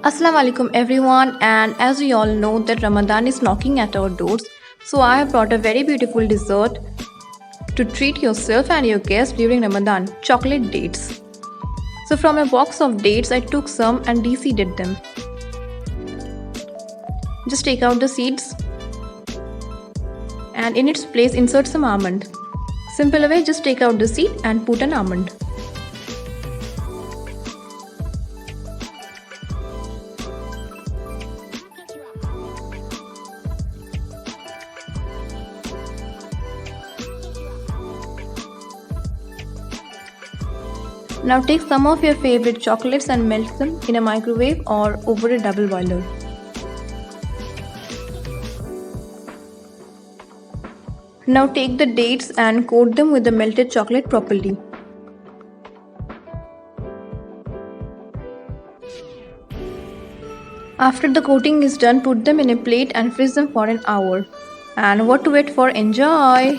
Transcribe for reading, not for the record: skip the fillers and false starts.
Assalamu alaikum everyone, and as we all know that Ramadan is knocking at our doors, so I have brought a very beautiful dessert to treat yourself and your guests during Ramadan, chocolate dates. So from a box of dates I took some and de-seeded them. Just take out the seeds and in its place insert some almond. Simple way, just take out the seed and put an almond. Now take some of your favorite chocolates and melt them in a microwave or over a double boiler. Now take the dates and coat them with the melted chocolate properly. After the coating is done, put them in a plate and freeze them for an hour. And what to wait for? Enjoy!